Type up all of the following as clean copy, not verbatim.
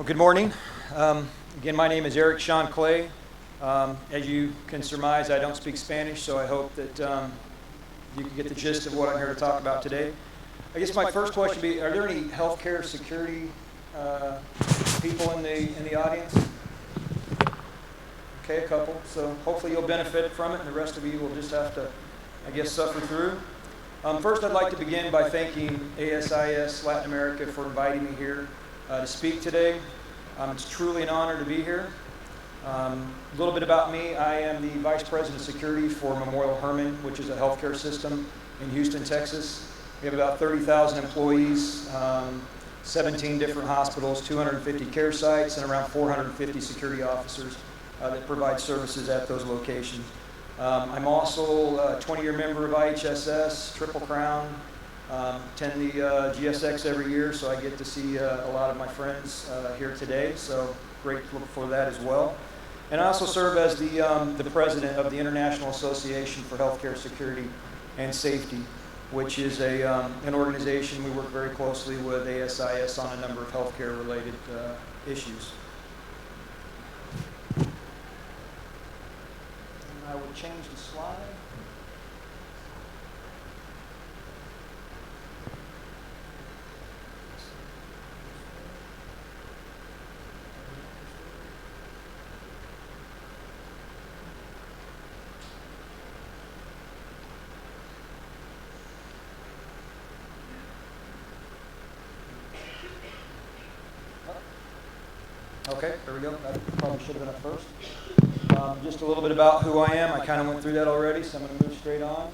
Well, good morning. Again, my name is Eric Sean Clay. As you can surmise, I don't speak Spanish, so I hope that you can get the gist of what I'm here to talk about today. I guess my first question would be, are there any healthcare security people in the audience? Okay, a couple. So hopefully you'll benefit from it, and the rest of you will just have to, I guess, suffer through. First, I'd like to begin by thanking ASIS Latin America for inviting me here to speak today. It's truly an honor to be here. A little bit about me. I am the Vice President of Security for Memorial Hermann, which is a healthcare system in Houston, Texas. We have about 30,000 employees, 17 different hospitals, 250 care sites, and around 450 security officers that provide services at those locations. I'm also a 20-year member of IHSS, Triple Crown. Attend the GSX every year, so I get to see a lot of my friends here today, so grateful for that as well. And I also serve as the president of the International Association for Healthcare Security and Safety, which is an organization we work very closely with ASIS on a number of healthcare-related issues. And I will change the slide. Okay, there we go. That probably should have been up first. Just a little bit about who I am. I kind of went through that already, so I'm going to move straight on.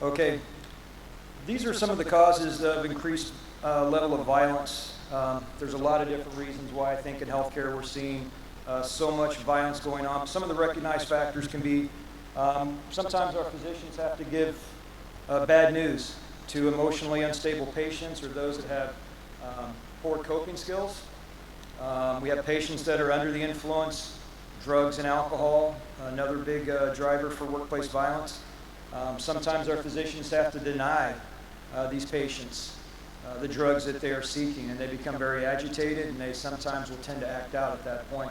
Okay, these are some of the causes of increased level of violence. There's a lot of different reasons why I think in healthcare we're seeing so much violence going on. Some of the recognized factors can be sometimes our physicians have to give bad news to emotionally unstable patients or those that have poor coping skills. We have patients that are under the influence, drugs and alcohol, another big driver for workplace violence. Sometimes our physicians have to deny these patients the drugs that they are seeking, and they become very agitated, and they sometimes will tend to act out at that point.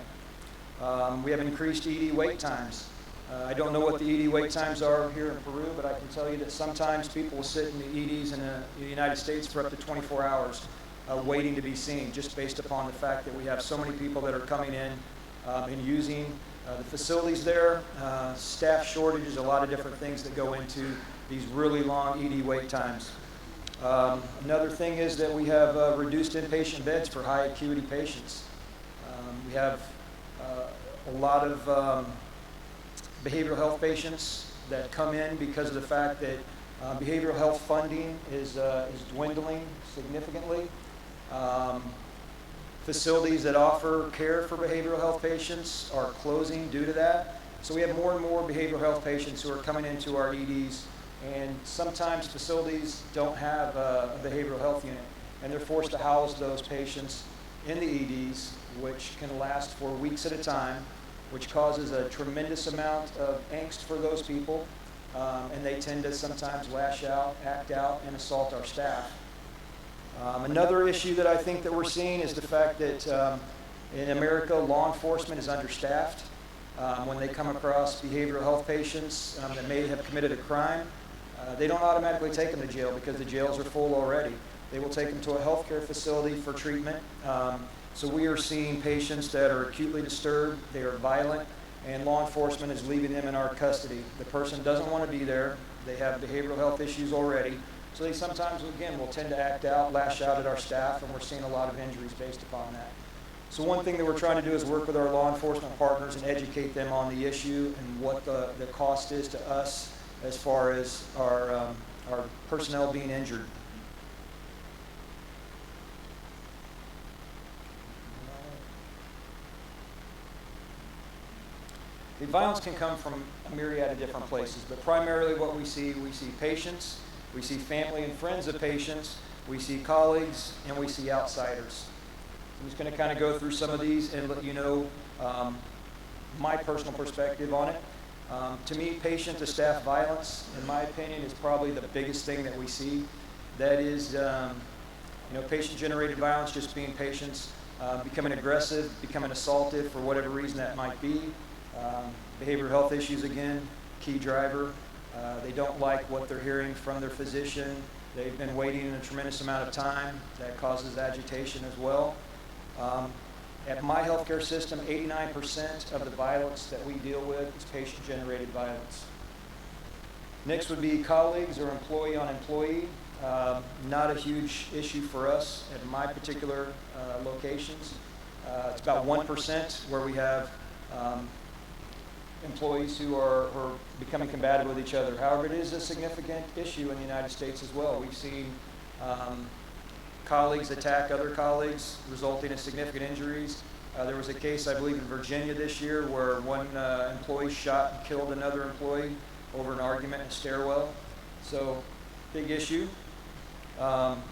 We have increased ED wait times. I don't know what the ED wait times are here in Peru, but I can tell you that sometimes people will sit in the EDs in the United States for up to 24 hours. Waiting to be seen, just based upon the fact that we have so many people that are coming in and using the facilities there, staff shortages, a lot of different things that go into these really long ED wait times. Another thing is that we have reduced inpatient beds for high acuity patients. We have a lot of behavioral health patients that come in because of the fact that behavioral health funding is dwindling significantly. Facilities that offer care for behavioral health patients are closing due to that. So we have more and more behavioral health patients who are coming into our EDs, and sometimes facilities don't have a behavioral health unit, and they're forced to house those patients in the EDs, which can last for weeks at a time, which causes a tremendous amount of angst for those people, and they tend to sometimes lash out, act out, and assault our staff. Another issue that I think that we're seeing is the fact that in America, law enforcement is understaffed. When they come across behavioral health patients that may have committed a crime, they don't automatically take them to jail because the jails are full already. They will take them to a healthcare facility for treatment. So we are seeing patients that are acutely disturbed, they are violent, and law enforcement is leaving them in our custody. The person doesn't want to be there. They have behavioral health issues already. So they sometimes, again, will tend to act out, lash out at our staff, and we're seeing a lot of injuries based upon that. So one thing that we're trying to do is work with our law enforcement partners and educate them on the issue and what the cost is to us as far as our personnel being injured. The violence can come from a myriad of different places, but primarily what we see patients, we see family and friends of patients, we see colleagues, and we see outsiders. I'm just going to kind of go through some of these and let you know my personal perspective on it. To me, patient-to-staff violence, in my opinion, is probably the biggest thing that we see. That is Patient-generated violence just being patients becoming aggressive, becoming assaultive for whatever reason that might be. Behavioral health issues, again, key driver. They don't like what they're hearing from their physician. They've been waiting a tremendous amount of time. That causes agitation as well. At my healthcare system, 89% of the violence that we deal with is patient-generated violence. Next would be colleagues or employee on employee. Not a huge issue for us at my particular locations. It's about 1% where we have employees who are becoming combative with each other. However, it is a significant issue in the United States as well. We've seen colleagues attack other colleagues, resulting in significant injuries. There was a case, I believe, in Virginia this year where one employee shot and killed another employee over an argument in a stairwell. So, big issue.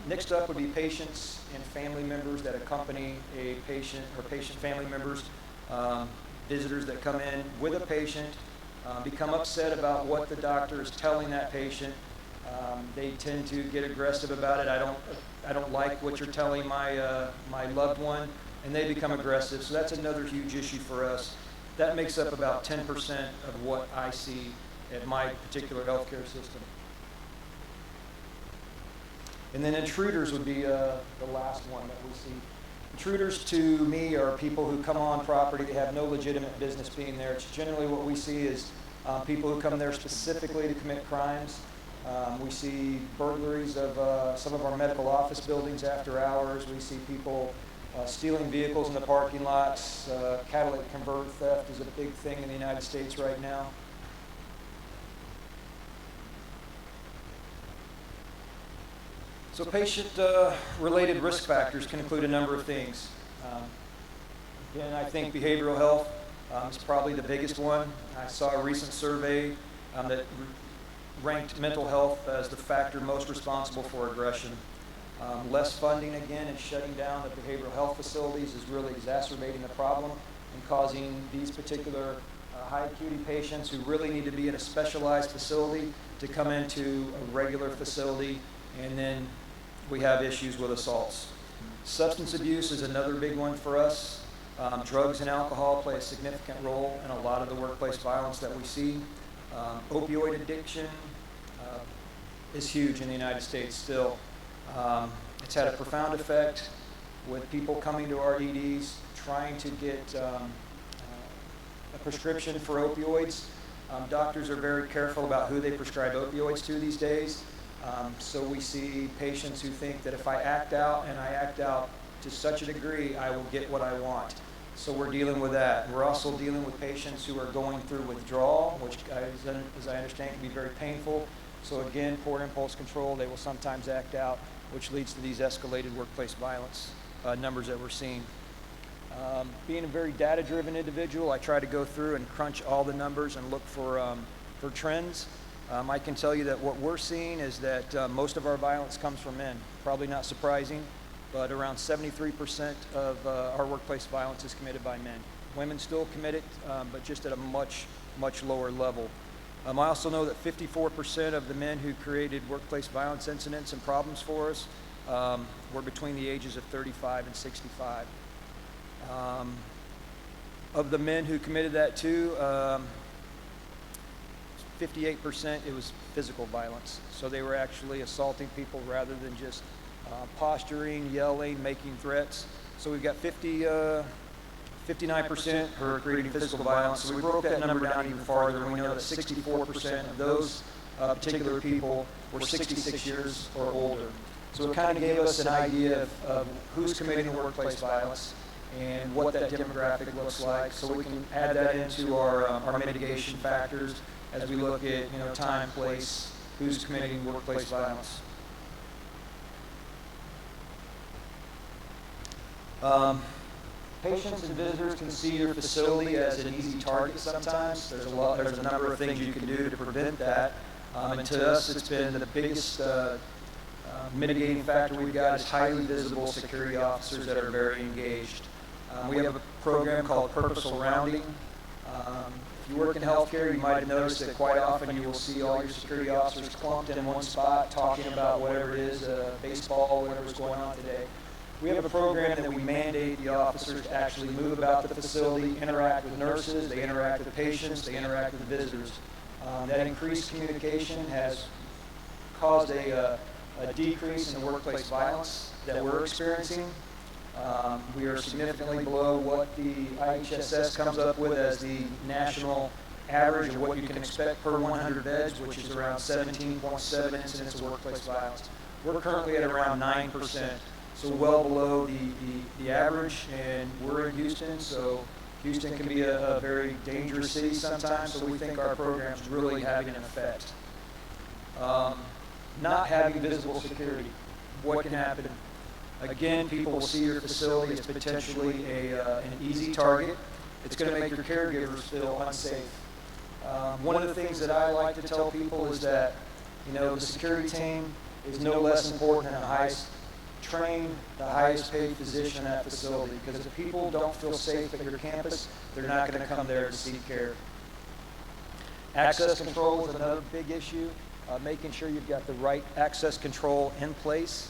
Next up would be patients and family members that accompany a patient, or patient family members, visitors that come in with a patient, become upset about what the doctor is telling that patient. They tend to get aggressive about it. I don't like what you're telling my loved one, and they become aggressive. So that's another huge issue for us. That makes up about 10% of what I see at my particular healthcare system. And then intruders would be the last one that we see. Intruders to me are people who come on property that have no legitimate business being there. It's generally what we see is people who come there specifically to commit crimes. We see burglaries of some of our medical office buildings after hours. We see people stealing vehicles in the parking lots. Catalytic converter theft is a big thing in the United States right now. So patient-related risk factors can include a number of things. Again, I think behavioral health is probably the biggest one. I saw a recent survey that ranked mental health as the factor most responsible for aggression. Less funding, again, and shutting down the behavioral health facilities is really exacerbating the problem and causing these particular high acuity patients who really need to be in a specialized facility to come into a regular facility, and then we have issues with assaults. Substance abuse is another big one for us. Drugs and alcohol play a significant role in a lot of the workplace violence that we see. Opioid addiction is huge in the United States still. It's had a profound effect with people coming to our EDs trying to get a prescription for opioids. Doctors are very careful about who they prescribe opioids to these days. So we see patients who think that if I act out, and I act out to such a degree, I will get what I want. So we're dealing with that. We're also dealing with patients who are going through withdrawal, which, as I understand, can be very painful. So again, poor impulse control, they will sometimes act out, which leads to these escalated workplace violence numbers that we're seeing. Being a very data-driven individual, I try to go through and crunch all the numbers and look for trends. I can tell you that what we're seeing is that most of our violence comes from men. Probably not surprising, but around 73% of our workplace violence is committed by men. Women still commit it, but just at a much, much lower level. I also know that 54% of the men who created workplace violence incidents and problems for us were between the ages of 35 and 65. Of the men who committed that too, 58% it was physical violence. So they were actually assaulting people rather than just posturing, yelling, making threats. So we've got 59% who are creating physical violence. So we broke that number down even farther, and we know that 64% of those particular people were 66 years or older. So it kind of gave us an idea of who's committing workplace violence and what that demographic looks like, so we can add that into our mitigation factors as we look at time, place, who's committing workplace violence. Patients and visitors can see your facility as an easy target sometimes. There's a number of things you can do to prevent that. And to us, it's been the biggest mitigating factor we've got is highly visible security officers that are very engaged. We have a program called Purposeful Rounding. If If you work in healthcare, you might have noticed that quite often you will see all your security officers clumped in one spot talking about whatever it is, baseball, whatever's going on today. We have a program that we mandate the officers to actually move about the facility, interact with nurses, they interact with patients, they interact with visitors. That increased communication has caused a decrease in the workplace violence that we're experiencing. We are significantly below what the IHSS comes up with as the national average of what you can expect per 100 beds, which is around 17.7 incidents of workplace violence. We're currently at around 9%, so well below the average, and we're in Houston, so Houston can be a very dangerous city sometimes, so we think our program's really having an effect. Not having visible security, what can happen? Again, people will see your facility as potentially an easy target. It's going to make your caregivers feel unsafe. One of the things that I like to tell people is that, the security team is no less important than the highest trained, the highest paid physician at that facility. Because if people don't feel safe at your campus, they're not going to come there to seek care. Access control is another big issue. Making sure you've got the right access control in place.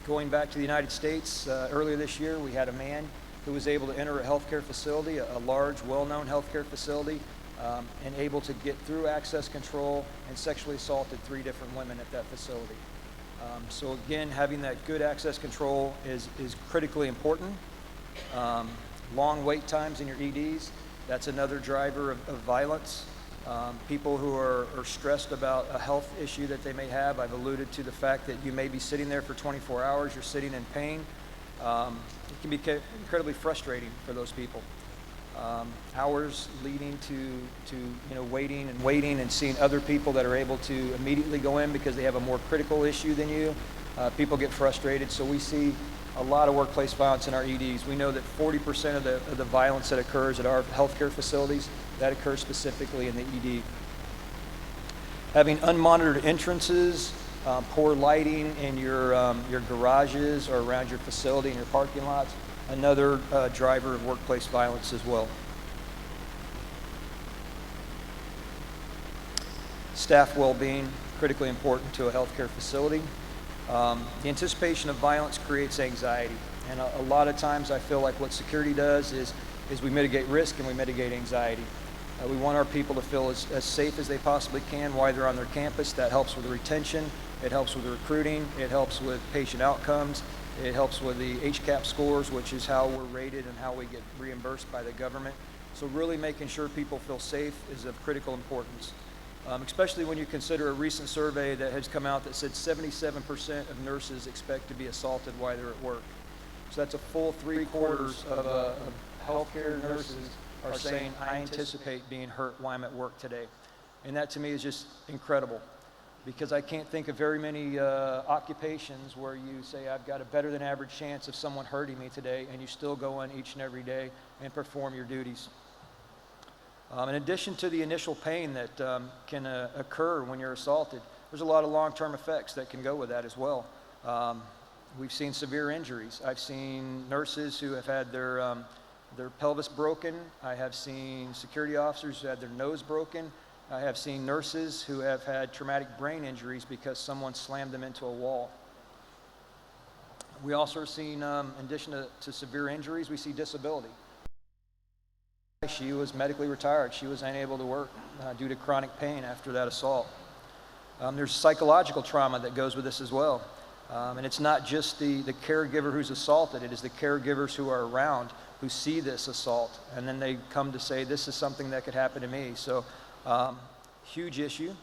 Going back to the United States, earlier this year, we had a man who was able to enter a healthcare facility, a large, well-known healthcare facility, and able to get through access control and sexually assaulted 3 different women at that facility. So again, having that good access control is critically important. Long wait times in your EDs, that's another driver of violence. People who are stressed about a health issue that they may have. I've alluded to the fact that you may be sitting there for 24 hours, you're sitting in pain. It can be incredibly frustrating for those people. Hours leading to waiting and seeing other people that are able to immediately go in because they have a more critical issue than you. People get frustrated, so we see a lot of workplace violence in our EDs. We know that 40% of the violence that occurs at our healthcare facilities, that occurs specifically in the ED. Having unmonitored entrances, poor lighting in your garages or around your facility and your parking lots, another driver of workplace violence as well. Staff well-being, critically important to a healthcare facility. The anticipation of violence creates anxiety, and a lot of times I feel like what security does is we mitigate risk and we mitigate anxiety. We want our people to feel as safe as they possibly can while they're on their campus. That helps with the retention, it helps with the recruiting, it helps with patient outcomes, it helps with the HCAP scores, which is how we're rated and how we get reimbursed by the government. So really making sure people feel safe is of critical importance. Especially when you consider a recent survey that has come out that said 77% of nurses expect to be assaulted while they're at work. So that's a full 3/4 of healthcare nurses are saying, I anticipate being hurt while I'm at work today. And that to me is just incredible, because I can't think of very many occupations where you say, I've got a better than average chance of someone hurting me today, and you still go in each and every day and perform your duties. In addition to the initial pain that can occur when you're assaulted, there's a lot of long-term effects that can go with that as well. We've seen severe injuries. I've seen nurses who have had their pelvis broken. I have seen security officers who had their nose broken. I have seen nurses who have had traumatic brain injuries because someone slammed them into a wall. We also are seeing, in addition to severe injuries, we see disability. She was medically retired. She was unable to work due to chronic pain after that assault. There's psychological trauma that goes with this as well. And it's not just the caregiver who's assaulted, it is the caregivers who are around who see this assault, and then they come to say, this is something that could happen to me. So, huge issue.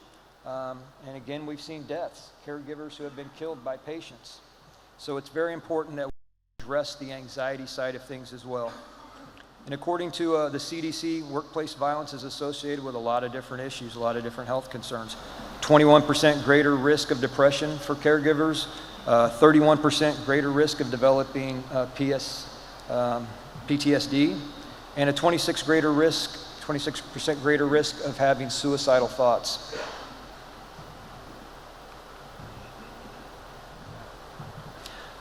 And again, we've seen deaths, caregivers who have been killed by patients. So it's very important that we address the anxiety side of things as well. And according to the CDC, workplace violence is associated with a lot of different issues, a lot of different health concerns. 21% greater risk of depression for caregivers, 31% greater risk of developing PTSD, and a 26% greater risk of having suicidal thoughts.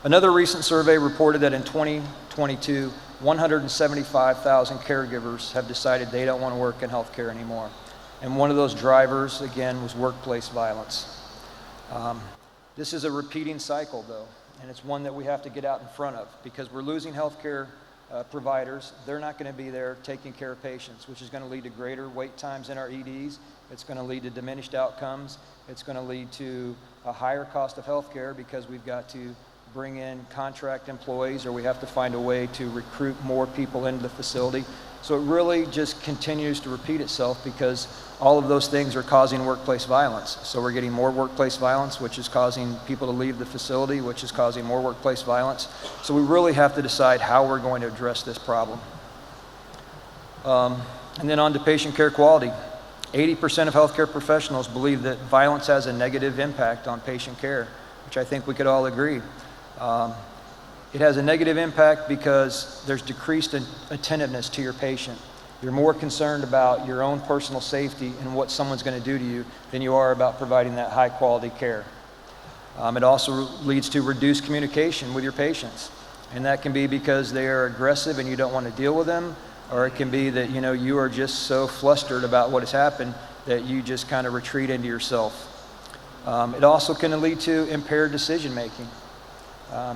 Another recent survey reported that in 2022, 175,000 caregivers have decided they don't want to work in healthcare anymore. And one of those drivers, again, was workplace violence. This is a repeating cycle, though, and it's one that we have to get out in front of, because we're losing healthcare providers. They're not going to be there taking care of patients, which is going to lead to greater wait times in our EDs. It's going to lead to diminished outcomes. It's going to lead to a higher cost of healthcare because we've got to bring in contract employees, or we have to find a way to recruit more people into the facility. So it really just continues to repeat itself, because all of those things are causing workplace violence. So we're getting more workplace violence, which is causing people to leave the facility, which is causing more workplace violence. So we really have to decide how we're going to address this problem. And then on to patient care quality. 80% of healthcare professionals believe that violence has a negative impact on patient care, which I think we could all agree. It has a negative impact because there's decreased attentiveness to your patient. You're more concerned about your own personal safety and what someone's going to do to you than you are about providing that high quality care. It also leads to reduced communication with your patients. And that can be because they are aggressive and you don't want to deal with them, or it can be that you are just so flustered about what has happened that you just kind of retreat into yourself. It also can lead to impaired decision making.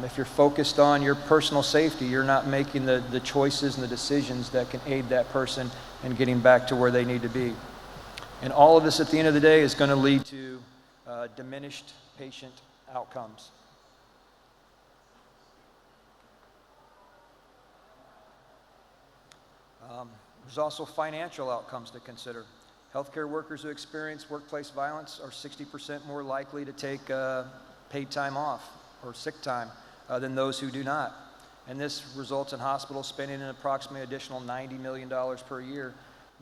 If you're focused on your personal safety, you're not making the choices and the decisions that can aid that person in getting back to where they need to be. And all of this at the end of the day is going to lead to diminished patient outcomes. There's also financial outcomes to consider. Healthcare workers who experience workplace violence are 60% more likely to take paid time off or sick time than those who do not. And this results in hospitals spending an approximately additional $90 million per year.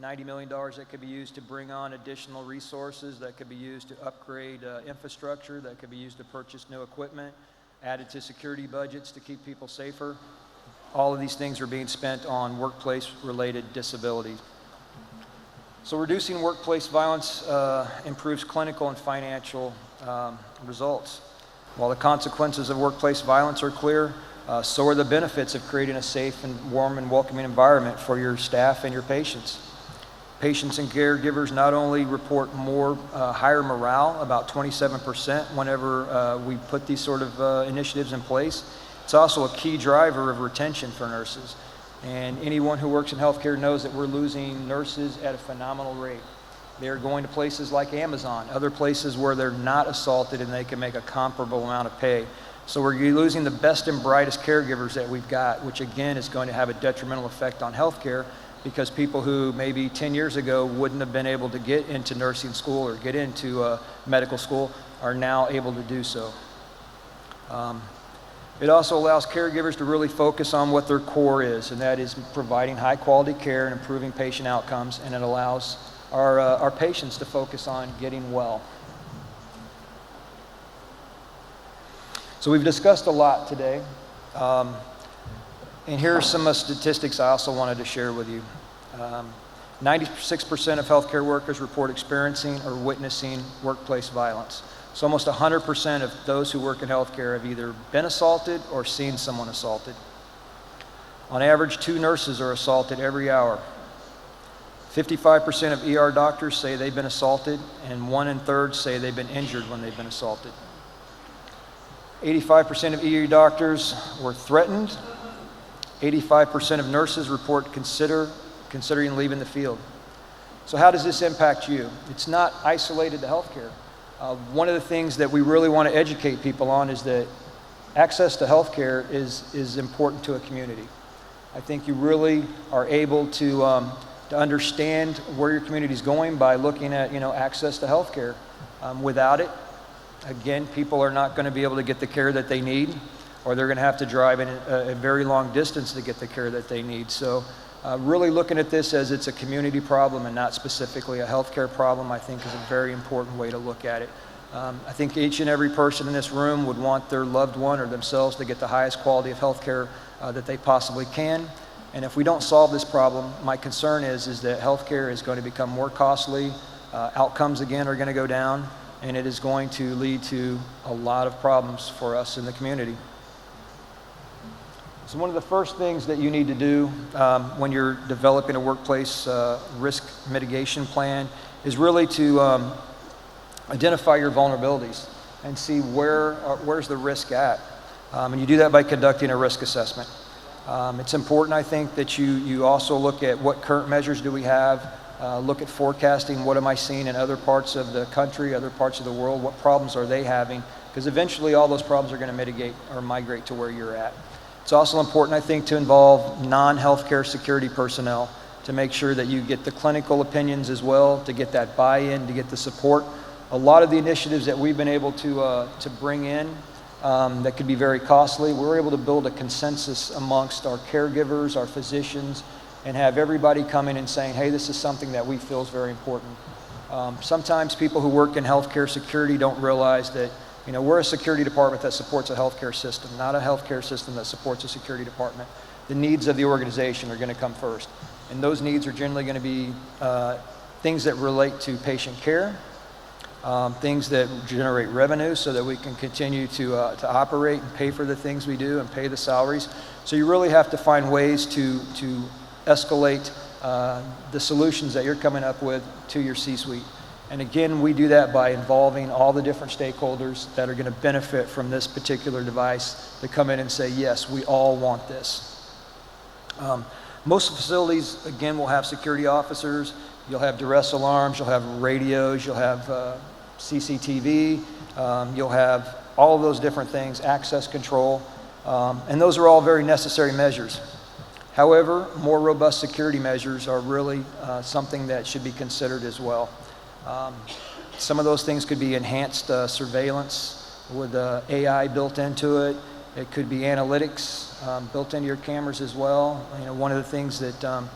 $90 million that could be used to bring on additional resources, that could be used to upgrade infrastructure, that could be used to purchase new equipment, added to security budgets to keep people safer. All of these things are being spent on workplace-related disabilities. So reducing workplace violence improves clinical and financial results. While the consequences of workplace violence are clear, so are the benefits of creating a safe and warm and welcoming environment for your staff and your patients. Patients and caregivers not only report higher morale, about 27% whenever we put these sort of initiatives in place. It's also a key driver of retention for nurses. And anyone who works in healthcare knows that we're losing nurses at a phenomenal rate. They're going to places like Amazon, other places where they're not assaulted and they can make a comparable amount of pay. So we're losing the best and brightest caregivers that we've got, which again is going to have a detrimental effect on healthcare, because people who maybe 10 years ago wouldn't have been able to get into nursing school or get into medical school are now able to do so. It also allows caregivers to really focus on what their core is, and that is providing high quality care and improving patient outcomes, and it allows our patients to focus on getting well. So we've discussed a lot today, and here are some statistics I also wanted to share with you. 96% of healthcare workers report experiencing or witnessing workplace violence. So almost 100% of those who work in healthcare have either been assaulted or seen someone assaulted. On average, 2 nurses are assaulted every hour. 55% of ER doctors say they've been assaulted, and 1 1/3 say they've been injured when they've been assaulted. 85% of ER doctors were threatened. 85% of nurses report considering leaving the field. So how does this impact you? It's not isolated to healthcare. One of the things that we really want to educate people on is that access to healthcare is important to a community. I think you really are able to understand where your community is going by looking at access to healthcare. Without it, again, people are not going to be able to get the care that they need, or they're going to have to drive in a very long distance to get the care that they need. So really looking at this as it's a community problem and not specifically a healthcare problem, I think is a very important way to look at it. I think each and every person in this room would want their loved one or themselves to get the highest quality of healthcare that they possibly can. And if we don't solve this problem, my concern is that healthcare is going to become more costly, outcomes again are going to go down, and it is going to lead to a lot of problems for us in the community. So one of the first things that you need to do when you're developing a workplace risk mitigation plan is really to identify your vulnerabilities and see where's the risk at. And you do that by conducting a risk assessment. It's important, I think, that you also look at what current measures do we have, look at forecasting, what am I seeing in other parts of the country, other parts of the world, what problems are they having, because eventually all those problems are going to mitigate or migrate to where you're at. It's also important, I think, to involve non-healthcare security personnel to make sure that you get the clinical opinions as well, to get that buy-in, to get the support. A lot of the initiatives that we've been able to bring in that could be very costly, we're able to build a consensus amongst our caregivers, our physicians, and have everybody come in and saying, hey, this is something that we feel is very important. Sometimes people who work in healthcare security don't realize that, you know, we're a security department that supports a healthcare system, not a healthcare system that supports a security department. The needs of the organization are going to come first. And those needs are generally going to be things that relate to patient care, things that generate revenue so that we can continue to operate and pay for the things we do and pay the salaries. So you really have to find ways to escalate the solutions that you're coming up with to your C-suite. And again, we do that by involving all the different stakeholders that are going to benefit from this particular device to come in and say, yes, we all want this. Most facilities, again, will have security officers. You'll have duress alarms, you'll have radios, you'll have CCTV, you'll have all of those different things, access control, and those are all very necessary measures. However, more robust security measures are really something that should be considered as well. Some of those things could be enhanced surveillance with AI built into it. It could be analytics built into your cameras as well. You know, one of the things that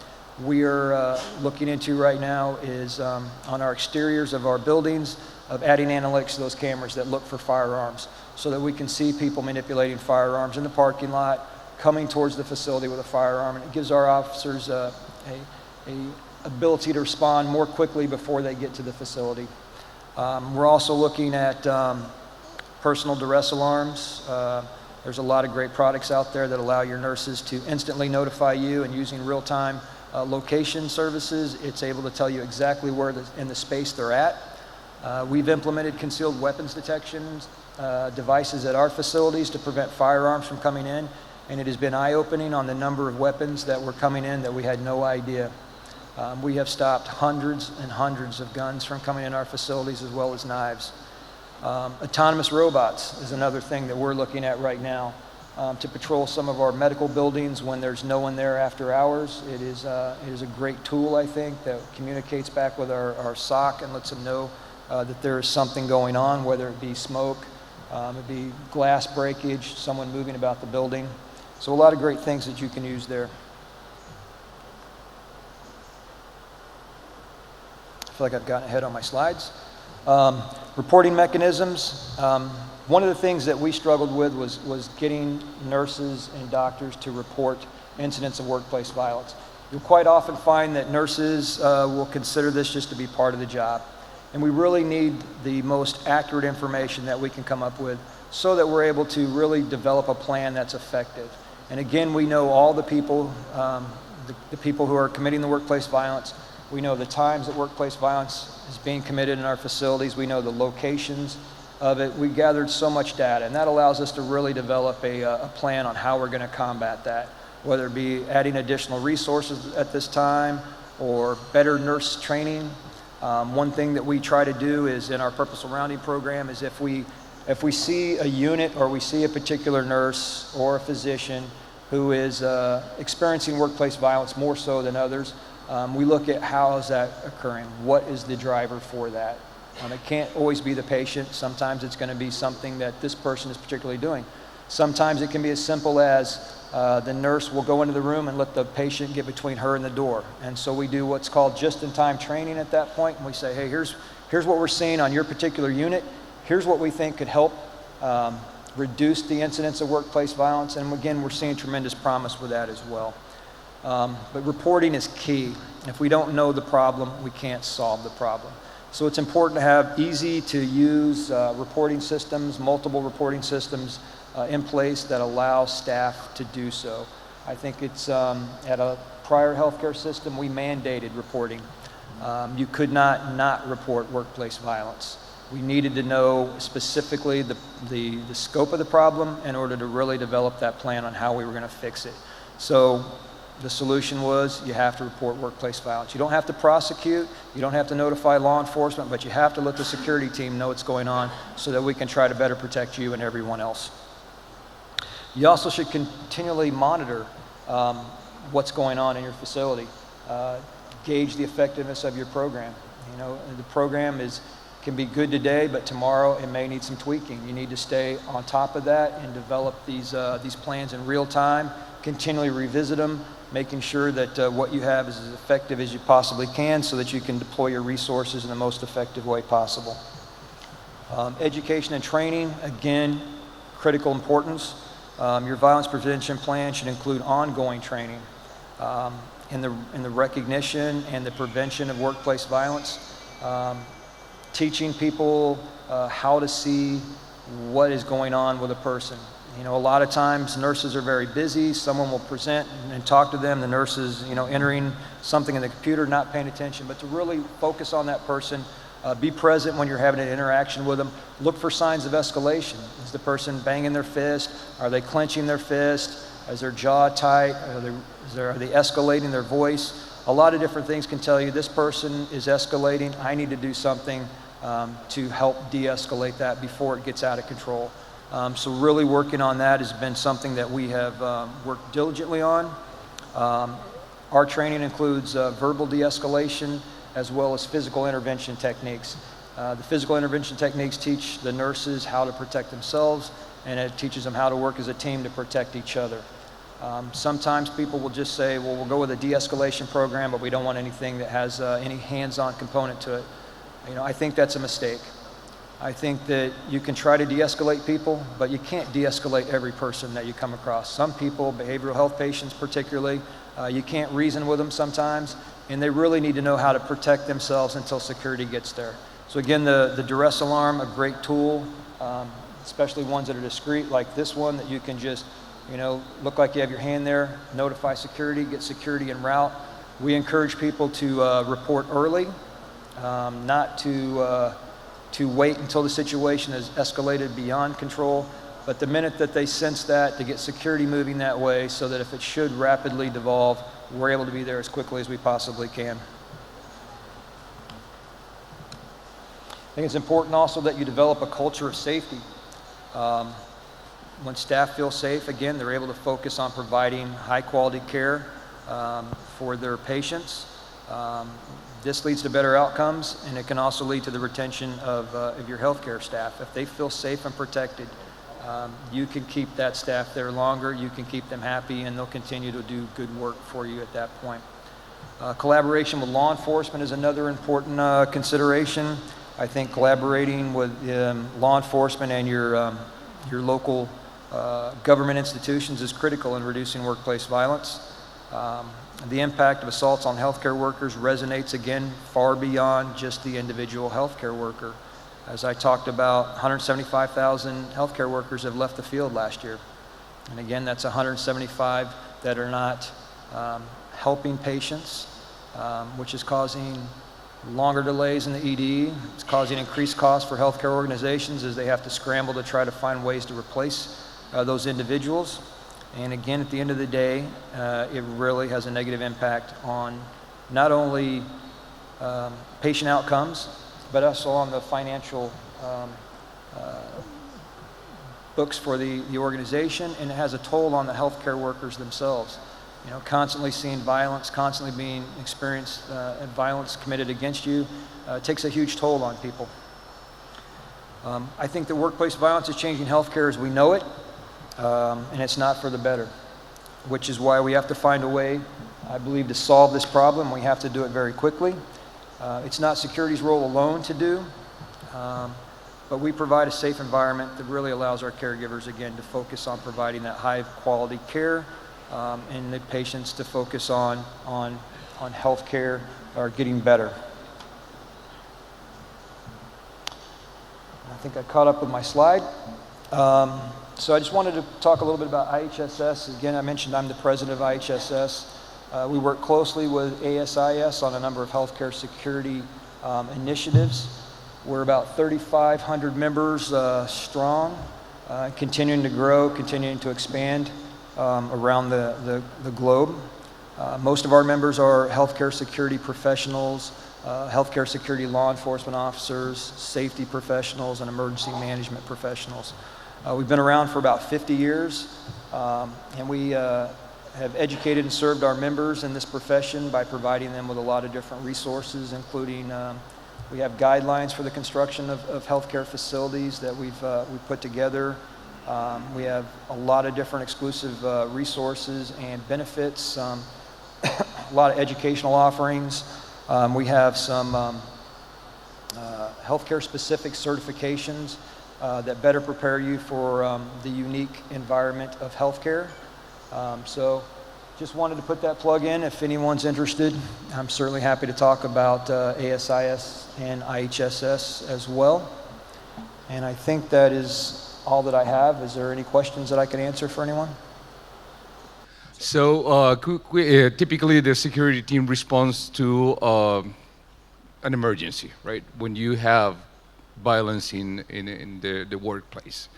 we are looking into right now is on our exteriors of our buildings of adding analytics to those cameras that look for firearms so that we can see people manipulating firearms in the parking lot, coming towards the facility with a firearm, and it gives our officers a ability to respond more quickly before they get to the facility. We're also looking at personal duress alarms. There's a lot of great products out there that allow your nurses to instantly notify you, and using real-time location services, it's able to tell you exactly where in the space they're at. We've implemented concealed weapons detection devices at our facilities to prevent firearms from coming in, and it has been eye-opening on the number of weapons that were coming in that we had no idea. We have stopped hundreds and hundreds of guns from coming in our facilities, as well as knives. Autonomous robots is another thing that we're looking at right now to patrol some of our medical buildings when there's no one there after hours. It is a great tool, I think, that communicates back with our SOC and lets them know that there is something going on, whether it be smoke, it be glass breakage, someone moving about the building. So a lot of great things that you can use there. I feel like I've gotten ahead on my slides. Reporting mechanisms. One of the things that we struggled with was getting nurses and doctors to report incidents of workplace violence. You'll quite often find that nurses will consider this just to be part of the job. And we really need the most accurate information that we can come up with so that we're able to really develop a plan that's effective. And again, we know all the people, the people who are committing the workplace violence. We know the times that workplace violence is being committed in our facilities. We know the locations of it. We gathered so much data, and that allows us to really develop a plan on how we're going to combat that, whether it be adding additional resources at this time or better nurse training. One thing that we try to do is in our Purposeful Rounding program is if we see a unit or we see a particular nurse or a physician who is experiencing workplace violence more so than others, we look at how is that occurring, what is the driver for that. It can't always be the patient. Sometimes it's going to be something that this person is particularly doing. Sometimes it can be as simple as the nurse will go into the room and let the patient get between her and the door. And so we do what's called just-in-time training at that point, and we say, hey, here's what we're seeing on your particular unit. Here's what we think could help reduce the incidence of workplace violence. And again, we're seeing tremendous promise with that as well. But reporting is key. If we don't know the problem, we can't solve the problem. So it's important to have easy to use reporting systems, multiple reporting systems in place that allow staff to do so. I think it's at a prior healthcare system, we mandated reporting. You could not report workplace violence. We needed to know specifically the scope of the problem in order to really develop that plan on how we were going to fix it. So the solution was you have to report workplace violence. You don't have to prosecute, you don't have to notify law enforcement, but you have to let the security team know what's going on so that we can try to better protect you and everyone else. You also should continually monitor what's going on in your facility. Gauge the effectiveness of your program. You know, the program can be good today, but tomorrow it may need some tweaking. You need to stay on top of that and develop these plans in real time, continually revisit them, making sure that what you have is as effective as you possibly can so that you can deploy your resources in the most effective way possible. Education and training, again, critical importance. Your violence prevention plan should include ongoing training in the recognition and the prevention of workplace violence. Teaching people how to see what is going on with a person. You know, a lot of times nurses are very busy. Someone will present and talk to them. The nurse is, you know, entering something in the computer, not paying attention. But to really focus on that person, be present when you're having an interaction with them. Look for signs of escalation. Is the person banging their fist? Are they clenching their fist? Is their jaw tight? Are they escalating their voice? A lot of different things can tell you this person is escalating. I need to do something to help de-escalate that before it gets out of control. So really working on that has been something that we have worked diligently on. Our training includes verbal de-escalation as well as physical intervention techniques. The physical intervention techniques teach the nurses how to protect themselves, and it teaches them how to work as a team to protect each other. Sometimes people will just say, well, we'll go with a de-escalation program, but we don't want anything that has any hands-on component to it. You know, I think that's a mistake. I think that you can try to de-escalate people, but you can't de-escalate every person that you come across. Some people, behavioral health patients particularly, you can't reason with them sometimes, and they really need to know how to protect themselves until security gets there. So again, the duress alarm, a great tool, especially ones that are discreet like this one that you can just, you know, look like you have your hand there, notify security, get security en route. We encourage people to report early, not to wait until the situation has escalated beyond control, but the minute that they sense that, to get security moving that way so that if it should rapidly devolve, we're able to be there as quickly as we possibly can. I think it's important also that you develop a culture of safety. When staff feel safe, again, they're able to focus on providing high quality care for their patients. This leads to better outcomes, and it can also lead to the retention of your healthcare staff. If they feel safe and protected, you can keep that staff there longer, you can keep them happy, and they'll continue to do good work for you at that point. Collaboration with law enforcement is another important consideration. I think collaborating with law enforcement and your local government institutions is critical in reducing workplace violence. The impact of assaults on healthcare workers resonates again far beyond just the individual healthcare worker. As I talked about, 175,000 healthcare workers have left the field last year. And again, that's 175 that are not helping patients, which is causing longer delays in the ED. It's causing increased costs for healthcare organizations as they have to scramble to try to find ways to replace those individuals. And again, at the end of the day, it really has a negative impact on not only patient outcomes, but also on the financial books for the organization, and it has a toll on the healthcare workers themselves. You know, constantly seeing violence, constantly being experienced violence committed against you, takes a huge toll on people. I think that workplace violence is changing healthcare as we know it. And it's not for the better, which is why we have to find a way, I believe, to solve this problem. We have to do it very quickly. It's not security's role alone to do, but we provide a safe environment that really allows our caregivers, again, to focus on providing that high quality care, and the patients to focus on health care or getting better. think I caught up with my slide. So I just wanted to talk a little bit about IHSS. Again, I mentioned I'm the president of IHSS. We work closely with ASIS on a number of healthcare security initiatives. We're about 3,500 members strong, continuing to grow, continuing to expand around the globe. Most of our members are healthcare security professionals, healthcare security law enforcement officers, safety professionals, and emergency management professionals. We've been around for about 50 years, and we have educated and served our members in this profession by providing them with a lot of different resources, including we have guidelines for the construction of healthcare facilities that we've put together. We have a lot of different exclusive resources and benefits, a lot of educational offerings. We have some healthcare specific certifications that better prepare you for the unique environment of healthcare. So just wanted to put that plug in. If anyone's interested, I'm certainly happy to talk about ASIS and IHSS as well. And I think that is all that I have. Is there any questions that I can answer for anyone? So typically the security team responds to an emergency, right? When you have violence in the workplace.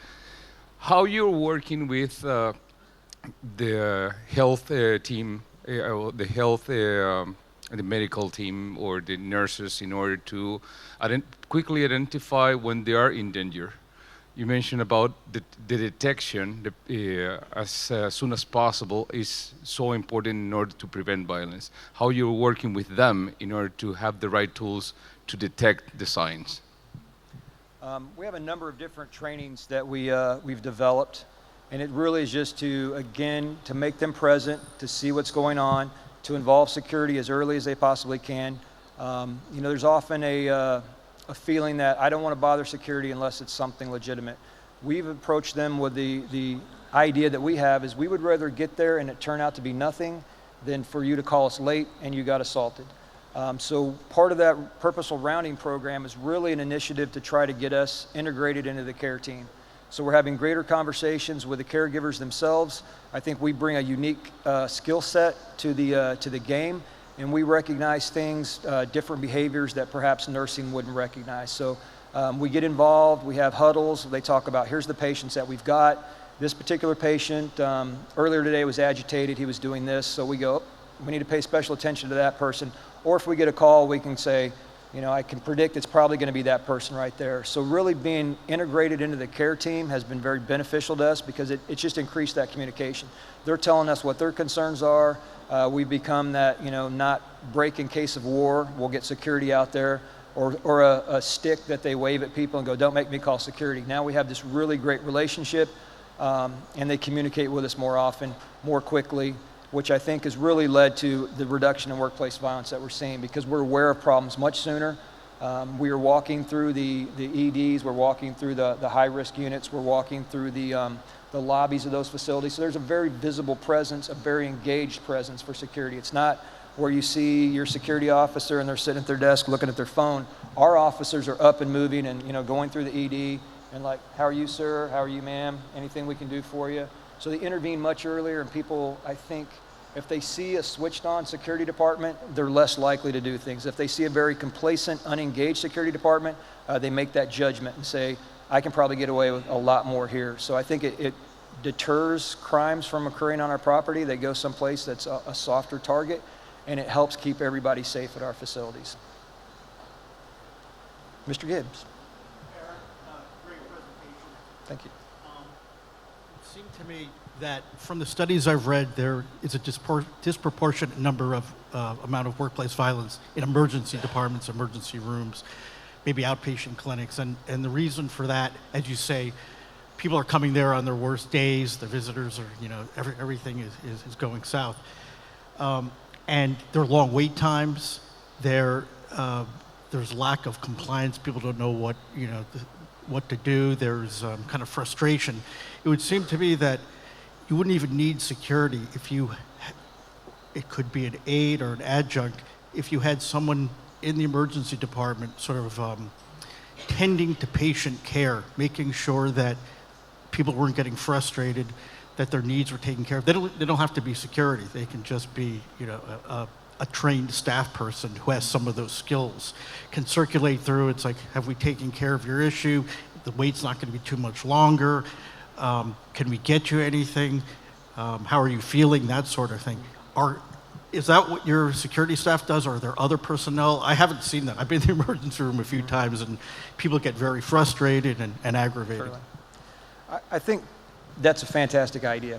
How you're working with the health team, the health, the medical team or the nurses in order to quickly identify when they are in danger. You mentioned about the detection as soon as possible is so important in order to prevent violence. How you're working with them in order to have the right tools to detect the signs. We have a number of different trainings that we've developed, and it really is just to make them present, to see what's going on, to involve security as early as they possibly can. There's often a feeling that I don't want to bother security unless it's something legitimate. We've approached them with the idea that we have is we would rather get there and it turn out to be nothing than for you to call us late and you got assaulted. So part of that purposeful rounding program is really an initiative to try to get us integrated into the care team. So we're having greater conversations with the caregivers themselves. I think we bring a unique skill set to the game, and we recognize things, different behaviors that perhaps nursing wouldn't recognize. So we get involved, we have huddles, they talk about here's the patients that we've got. This particular patient earlier today was agitated, he was doing this, so we go, we need to pay special attention to that person. Or if we get a call, we can say, I can predict it's probably going to be that person right there. So really being integrated into the care team has been very beneficial to us because it's just increased that communication. They're telling us what their concerns are. We become that, not break in case of war. We'll get security out there or a stick that they wave at people and go, don't make me call security. Now we have this really great relationship and they communicate with us more often, more quickly, which I think has really led to the reduction in workplace violence that we're seeing because we're aware of problems much sooner. We are walking through the EDs, we're walking through the high-risk units, we're walking through the lobbies of those facilities. So there's a very visible presence, a very engaged presence for security. It's not where you see your security officer and they're sitting at their desk looking at their phone. Our officers are up and moving and going through the ED and like, how are you, sir? How are you, ma'am? Anything we can do for you? So they intervene much earlier, and people, I think, if they see a switched on security department, they're less likely to do things. If they see a very complacent, unengaged security department, they make that judgment and say, I can probably get away with a lot more here. So I think it deters crimes from occurring on our property. They go someplace that's a softer target, and it helps keep everybody safe at our facilities. Mr. Gibbs. Eric, great presentation. Thank you. It seemed to me that from the studies I've read, there is a disproportionate number of amount of workplace violence in emergency departments, emergency rooms, maybe outpatient clinics. And the reason for that, as you say, people are coming there on their worst days, the visitors are, everything is going south. And there are long wait times, there's lack of compliance, people don't know what to do, there's kind of frustration. It would seem to me that you wouldn't even need security if it could be an aide or an adjunct if you had someone in the emergency department sort of tending to patient care, making sure that people weren't getting frustrated, that their needs were taken care of. They don't have to be security. They can just be, you know, a trained staff person who has some of those skills, can circulate through. It's like, have we taken care of your issue? The wait's not going to be too much longer. Can we get you anything? How are you feeling? That sort of thing. Is that what your security staff does, or are there other personnel? I haven't seen that. I've been in the emergency room a few times, and people get very frustrated and aggravated. I think that's a fantastic idea.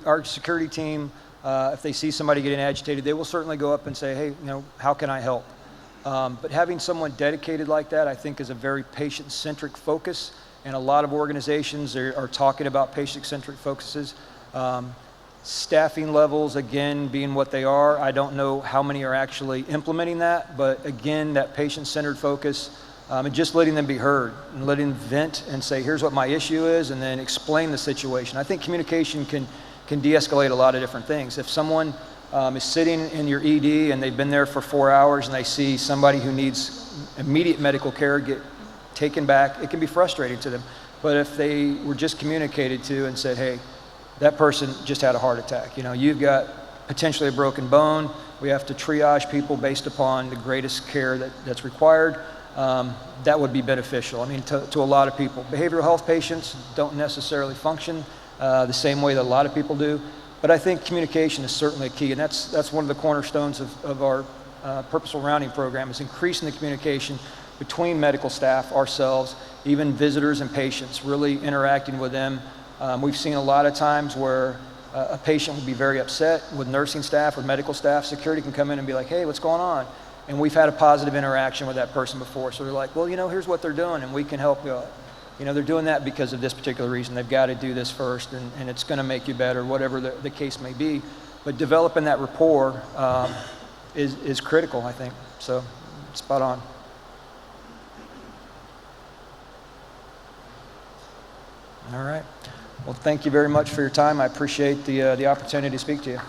Our security team, if they see somebody getting agitated, they will certainly go up and say, hey, you know, how can I help? But having someone dedicated like that, I think, is a very patient-centric focus, and a lot of organizations are talking about patient-centric focuses. Staffing levels, again, being what they are, I don't know how many are actually implementing that, but again, that patient-centered focus, and just letting them be heard and letting them vent and say, here's what my issue is, and then explain the situation. I think communication can de-escalate a lot of different things. If someone is sitting in your ED and they've been there for 4 hours and they see somebody who needs immediate medical care get taken back, it can be frustrating to them. But if they were just communicated to and said, hey, that person just had a heart attack. You know, you've got potentially a broken bone. We have to triage people based upon the greatest care that's required. That would be beneficial. I mean, to a lot of people. Behavioral health patients don't necessarily function the same way that a lot of people do. But I think communication is certainly a key, and that's one of the cornerstones of our purposeful rounding program, is increasing the communication between medical staff, ourselves, even visitors and patients, really interacting with them. We've seen a lot of times where a patient would be very upset with nursing staff or medical staff. Security can come in and be like, hey, what's going on? And we've had a positive interaction with that person before. So they're like, well, you know, here's what they're doing, and we can help you. You know, they're doing that because of this particular reason. They've got to do this first, and it's going to make you better, whatever the case may be. But developing that rapport is critical, I think. So, spot on. All right. Well, thank you very much for your time. I appreciate the opportunity to speak to you.